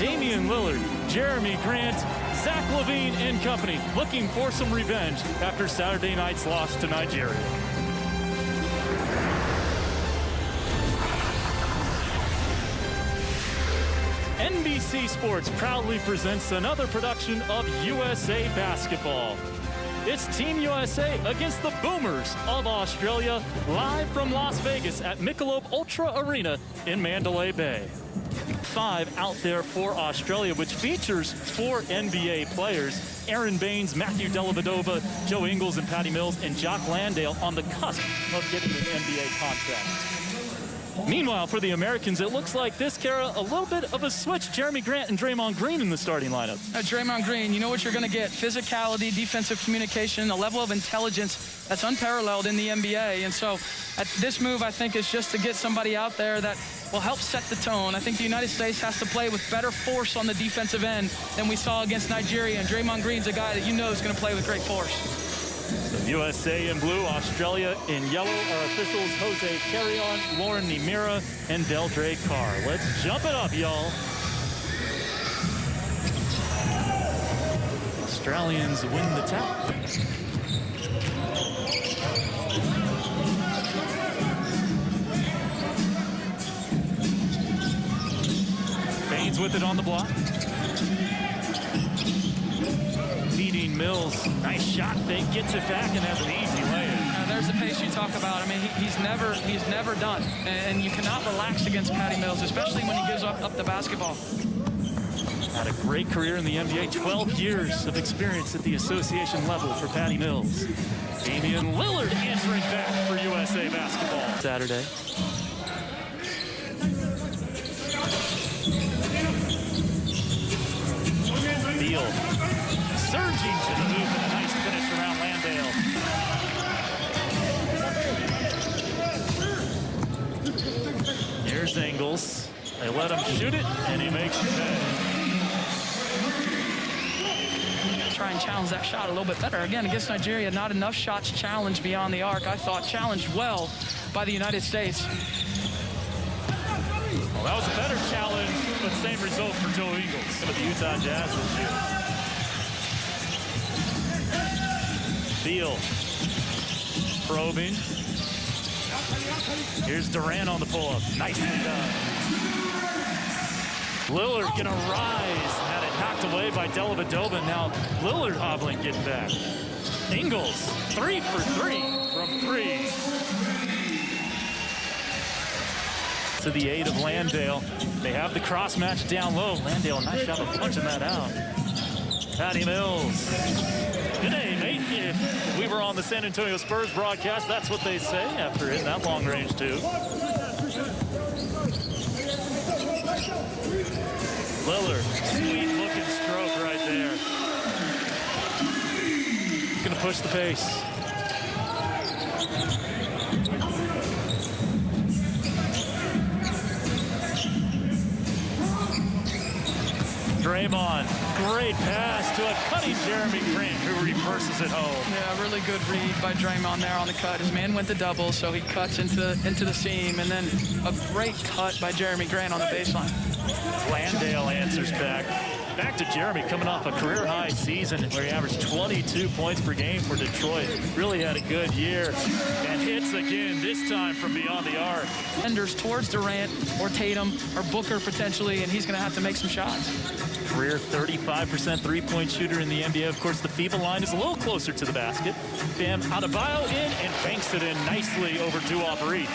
Damian Lillard, Jeremy Grant, Zach LaVine and company looking for some revenge after Saturday night's loss to Nigeria. NBC Sports proudly presents another production of USA Basketball. It's Team USA against the Boomers of Australia, live from Las Vegas at Michelob Ultra Arena in Mandalay Bay. 5 out there for Australia, which features 4 NBA players: Aaron Baines, Matthew Dellavedova, Joe Ingles, and Patty Mills, and Jock Landale on the cusp of getting an NBA contract. Meanwhile, for the Americans, it looks like this, Kara, a little bit of a switch. Jeremy Grant and Draymond Green in the starting lineup. Draymond Green, you know what you're going to get. Physicality, defensive communication, a level of intelligence that's unparalleled in the NBA. And so this move, I think, is just to get somebody out there that will help set the tone. I think the United States has to play with better force on the defensive end than we saw against Nigeria. And Draymond Green's a guy that you know is going to play with great force. So USA in blue, Australia in yellow. Our officials, Jose Carrion, Lauren Nimira, and Deldre Carr. Let's jump it up, y'all. Australians win the tap. Baines with it on the block. Leading Mills, nice shot fake, gets it back and has an easy layup. There's the pace you talk about. I mean, he's never done, and you cannot relax against Patty Mills, especially when he gives up the basketball. Had a great career in the NBA, 12 years of experience at the association level for Patty Mills. Damian Lillard answering back for USA Basketball Saturday. Beal surging to the hoop and a nice finish around Landale. Here's Ingles. They let him shoot it, and he makes it pay. Try and challenge that shot a little bit better. Again, against Nigeria, not enough shots challenged beyond the arc. I thought challenged well by the United States. Well, that was a better challenge, but same result for Joe Ingles with the Utah Jazz this year. Beal probing. Here's Durant on the pull-up. Nicely done. Lillard gonna rise. Had it knocked away by Dellavedova. Now Lillard hobbling, getting back. Ingles, 3 for 3 from 3. To the aid of Landale. They have the cross match down low. Landale, nice job of punching that out. Patty Mills. Good day, mate. If we were on the San Antonio Spurs broadcast, that's what they say after hitting that long range too. Lillard, sweet looking stroke right there. Gonna push the pace. Draymond, great pass to a cutting Jeremy Grant, who reverses it home. Yeah, really good read by Draymond there on the cut. His man went to double, so he cuts into the seam, and then a great cut by Jeremy Grant on the baseline. Landale answers back. Back to Jeremy, coming off a career-high season where he averaged 22 points per game for Detroit. Really had a good year. And hits again, this time from beyond the arc. Enders towards Durant or Tatum or Booker potentially, and he's going to have to make some shots. Career 35% three-point shooter in the NBA. Of course, the FIBA line is a little closer to the basket. Bam Adebayo in and banks it in nicely over 2 off reach.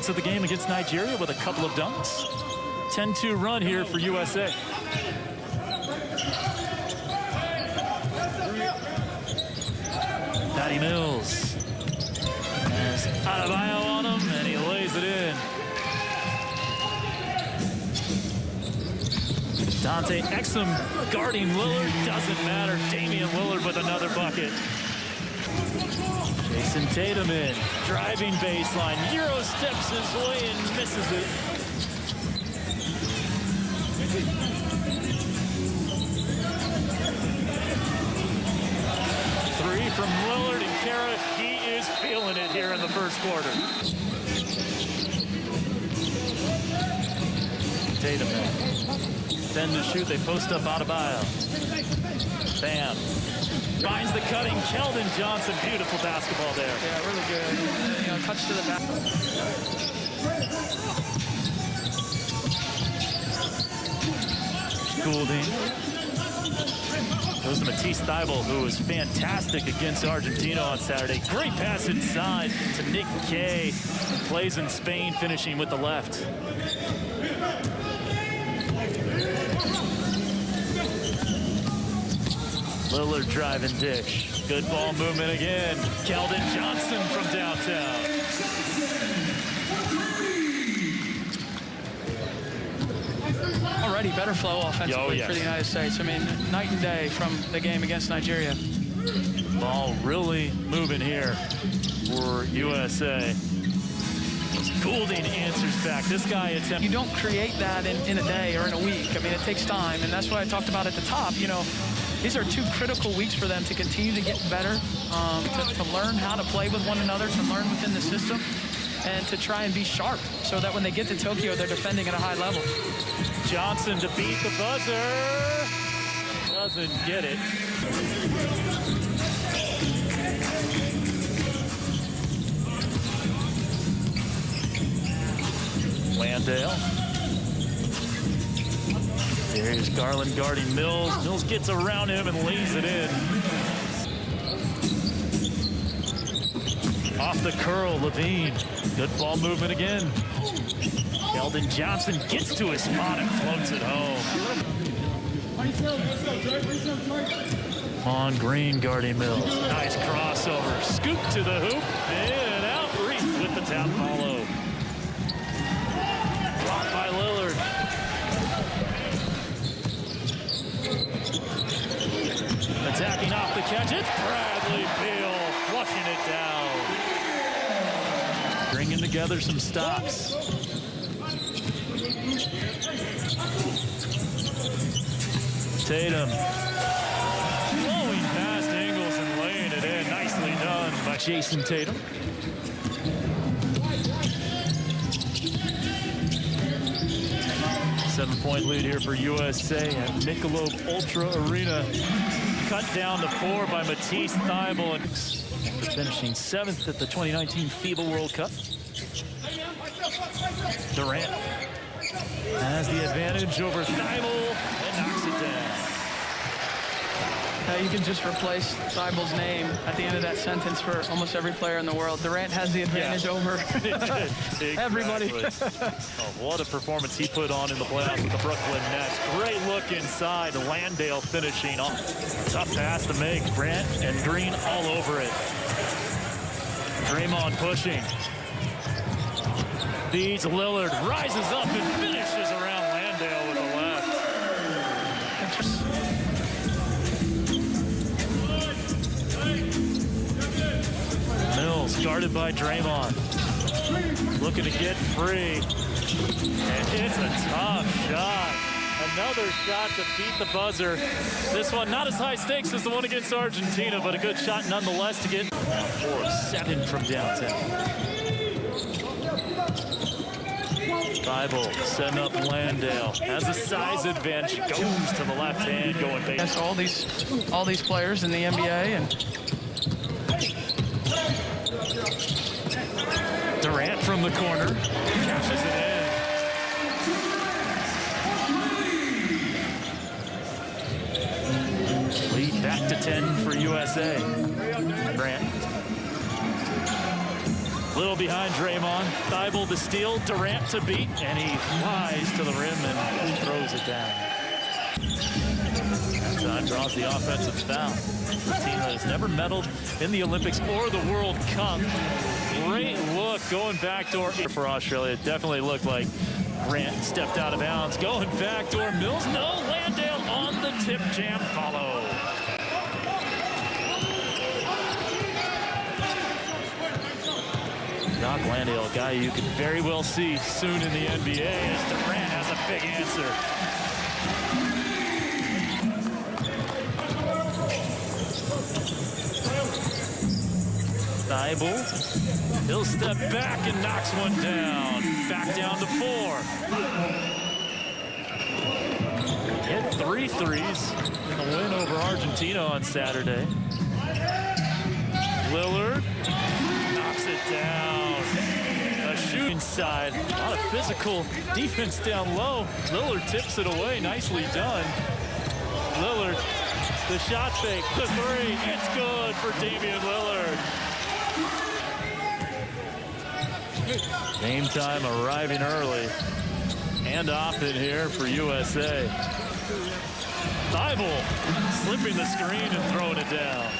To the game against Nigeria with a couple of dunks. 10-2 run here for USA. Patty Mills has Adebayo on him, and he lays it in. Dante Exum guarding Lillard, doesn't matter. Damian Lillard with another bucket. Jason Tatum in, driving baseline, Euro steps his way and misses it. Three from Lillard, and Kara, he is feeling it here in the first quarter. Tatum. defend to shoot. They post up Adebayo. Bam. Finds the cutting Keldon Johnson. Beautiful basketball there. Yeah, really good. You know, touch to the back. Goulding. Goes to Matisse Thybulle, who was fantastic against Argentina on Saturday. Great pass inside to Nick Kay. Plays in Spain, finishing with the left. Lillard driving dish. Good ball movement again. Keldon Johnson from downtown. Already better flow offensively for the United States. I mean, night and day from the game against Nigeria. Ball really moving here for USA. Goulding answers back. This guy attempts. You don't create that in a day or in a week. I mean, it takes time, and that's what I talked about at the top. You know, these are 2 critical weeks for them to continue to get better, to learn how to play with one another, to learn within the system, and to try and be sharp so that when they get to Tokyo, they're defending at a high level. Johnson to beat the buzzer. Doesn't get it. Landale. Here's Garland guarding Mills. Mills gets around him and lays it in. Off the curl, Levine. Good ball movement again. Keldon Johnson gets to his spot and floats it home. On Green guarding Mills. Nice crossover. Scoop to the hoop. In and out. Reese with the tap follow. Blocked by Lillard. Attacking off the catch. It's Bradley Beal flushing it down. Bringing together some stops. Tatum. Blowing past Ingles and laying it in. Nicely done by Jason Tatum. Seven-point lead here for USA at Michelob Ultra Arena. Cut down to 4 by Matisse Thybulle. After finishing 7th at the 2019 FIBA World Cup. Durant has the advantage over Thybulle and knocks it down. You can just replace Thybulle's name at the end of that sentence for almost every player in the world. Durant has the advantage over everybody. Oh, what a performance he put on in the playoffs with the Brooklyn Nets. Great look inside. Landale finishing off. Tough pass to make. Grant and Green all over it. Draymond pushing. Beats Lillard, rises up and finishes around Landale with the left. Mills guarded by Draymond. Looking to get free. And it's a tough shot. Another shot to beat the buzzer. This one not as high stakes as the one against Argentina, but a good shot nonetheless to get 4 of 7 from downtown. Thybulle setting up Landale. Has a size advantage. Goes to the left hand, going base. That's all these players in the NBA. And Durant from the corner. Catches it in. Lead back to 10 for USA. Durant. Little behind Draymond. Thybulle to steal. Durant to beat. And he flies to the rim and throws it down. That time draws the offensive foul. The team that has never medaled in the Olympics or the World Cup. Great look going backdoor for Australia. It definitely looked like Grant stepped out of bounds. Going backdoor. Mills. No. Landale on the tip jam follow. Doc Landale, a guy you could very well see soon in the NBA, as Durant has a big answer. Thybulle, he'll step back and knocks one down. Back down to 4. 3 threes in the win over Argentina on Saturday. Lillard knocks it down. A shooting side, a lot of physical defense down low. Lillard tips it away, nicely done. Lillard, the shot fake, the three, it's good for Damian Lillard. Game time arriving early and often here for USA. Thybulle slipping the screen and throwing it down.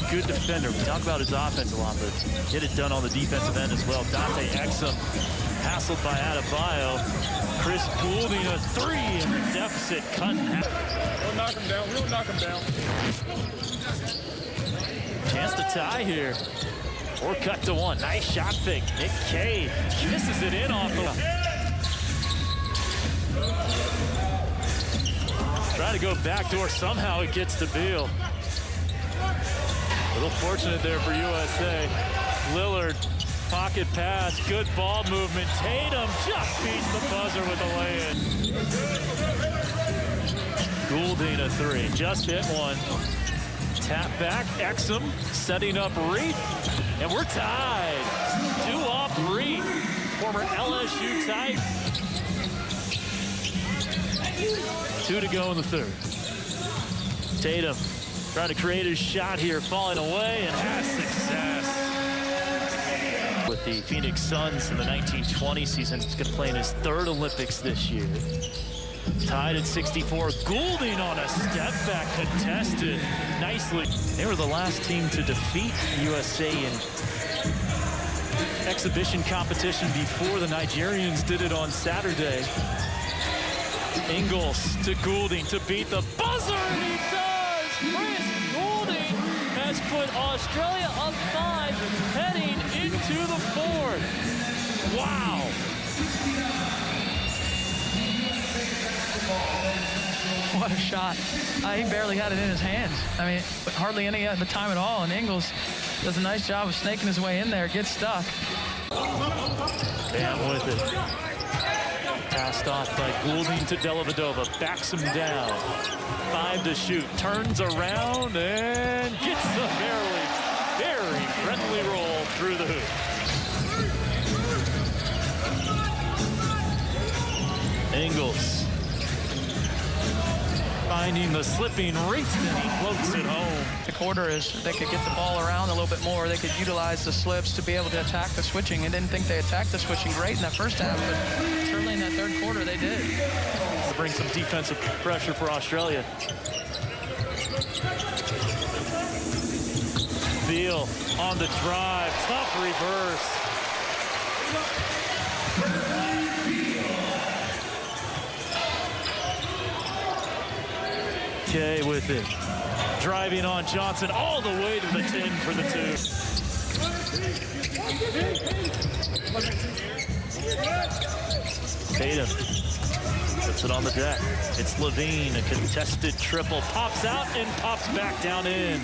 Good defender. We talk about his offense a lot, but get it done on the defensive end as well. Dante Exum hassled by Adebayo. Chris Goulding a three, and the deficit cut in half. We'll knock him down. We'll knock him down. Chance to tie here. Or cut to one. Nice shot fake. Nick Kay misses it in off the... Try to go backdoor. Somehow it gets to Beal. A little fortunate there for USA. Lillard, pocket pass, good ball movement. Tatum just beats the buzzer with a lay-in. Goulding a three, just hit one. Tap back, Exum setting up Reith, and we're tied. 2 off Reith, former LSU Titan. 2 to go in the third. Tatum trying to create his shot here, falling away, and has success. With the Phoenix Suns in the 1920 season, he's going to play in his 3rd Olympics this year. Tied at 64. Goulding on a step back, contested nicely. They were the last team to defeat USA in exhibition competition before the Nigerians did it on Saturday. Ingles to Goulding to beat the buzzer, and he does! Chris Goulding has put Australia up 5, heading into the 4th. Wow! What a shot. He barely had it in his hands. I mean, hardly any at the time at all. And Ingles does a nice job of snaking his way in there, gets stuck. Bam with it. Passed off by Goulding to Dellavedova. Backs him down. 5 to shoot. Turns around and gets a very friendly roll through the hoop. Ingles finding the slipping Reith, and he floats it home. The quarter is they could get the ball around a little bit more. They could utilize the slips to be able to attack the switching. I didn't think they attacked the switching great in that first half, but certainly in that 3rd quarter they did. To bring some defensive pressure for Australia. Beal on the drive, tough reverse. Kay with it. Driving on Johnson all the way to the 10 for the 2. Tatum puts it on the deck. It's Levine, a contested triple. Pops out and pops back down in.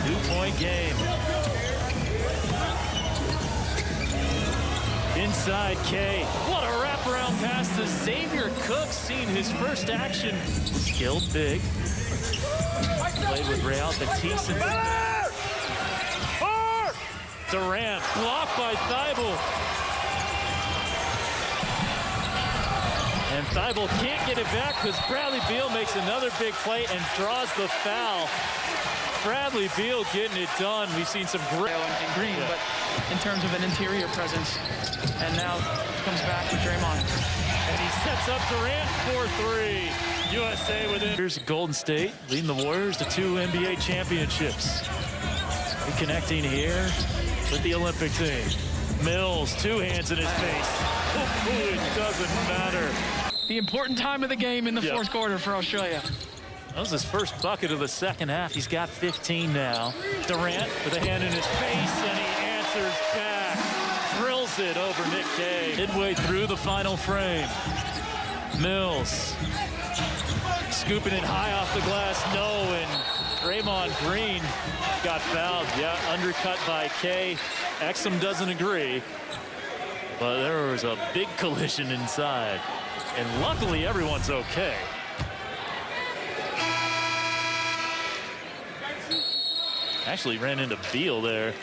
2-point game. Inside Kay. What a wraparound pass to Xavier Cook, seeing his first action. Skilled big. Played with Real Betis. Durant blocked by Thybulle. And Thybulle can't get it back because Bradley Beal makes another big play and draws the foul. Bradley Beal getting it done. We've seen some great and Green, but in terms of an interior presence, and now comes back with Draymond. And he sets up Durant for 3. USA within. Here's Golden State leading the Warriors to 2 NBA championships. Reconnecting here with the Olympic team. Mills, 2 hands in his face. Oh, it doesn't matter. The important time of the game in the 4th quarter for Australia. That was his first bucket of the second half. He's got 15 now. Durant with a hand in his face, and he answers back. Drills it over Nick Kay. Midway through the final frame. Mills scooping it high off the glass. No, and Draymond Green got fouled. Yeah, undercut by Kay. Exum doesn't agree. But there was a big collision inside. And luckily, everyone's okay. Actually ran into Beal there.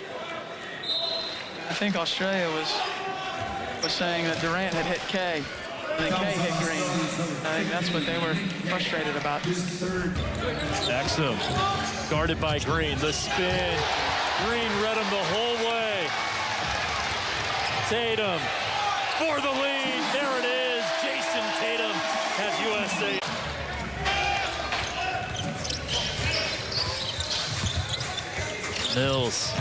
I think Australia was saying that Durant had hit K, and then K hit Green. I think that's what they were frustrated about. Exum guarded by Green. The spin. Green read him the whole way. Tatum for the lead. There it is. Jason Tatum has USA. Mills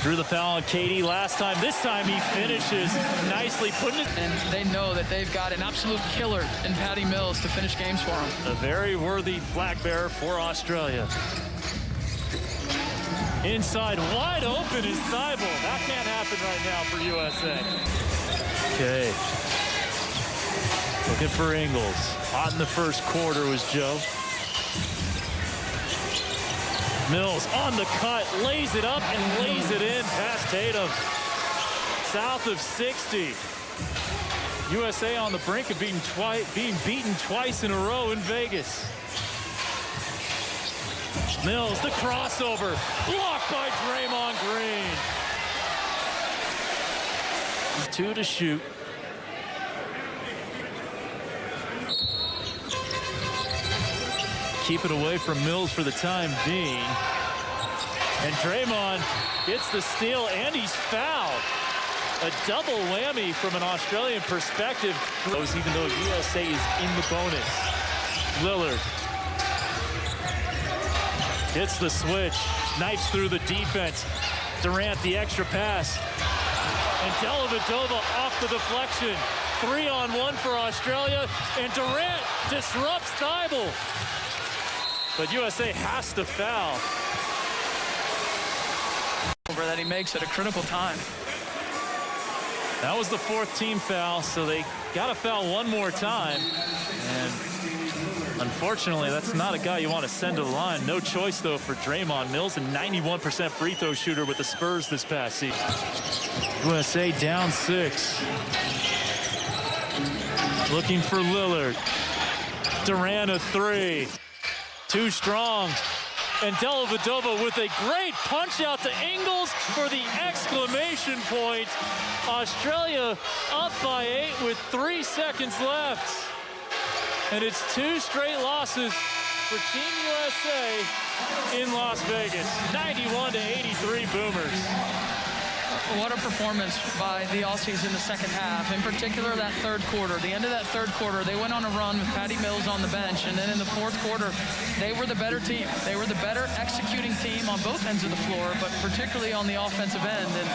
drew the foul on Katie last time. This time he finishes nicely, putting it. And they know that they've got an absolute killer in Patty Mills to finish games for them. A very worthy flag bearer for Australia. Inside, wide open is Thibault. That can't happen right now for USA. Okay. Looking for Ingles. Hot in the first quarter was Joe. Mills on the cut, lays it up and lays it in past Tatum. South of 60. USA on the brink of being beaten twice in a row in Vegas. Mills, the crossover, blocked by Draymond Green. 2 to shoot. Keep it away from Mills for the time being. And Draymond gets the steal and he's fouled. A double whammy from an Australian perspective. Even though USA is in the bonus. Lillard hits the switch, knifes through the defense. Durant the extra pass. And Dellavedova off the deflection. 3-on-1 for Australia. And Durant disrupts Thibault. But USA has to foul. That he makes at a critical time. That was the 4th team foul, so they got to foul one more time. And unfortunately, that's not a guy you want to send to the line. No choice, though, for Draymond. Mills, a 91% free throw shooter with the Spurs this past season. USA down 6. Looking for Lillard. Durant a 3. Too strong. And Dellavedova with a great punch out to Ingles for the exclamation point. Australia up by 8 with 3 seconds left. And it's 2 straight losses for Team USA in Las Vegas. 91-83 Boomers. What a performance by the Aussies in the second half. In particular, that third quarter. The end of that third quarter, they went on a run with Patty Mills on the bench. And then in the fourth quarter, they were the better team. They were the better executing team on both ends of the floor, but particularly on the offensive end. And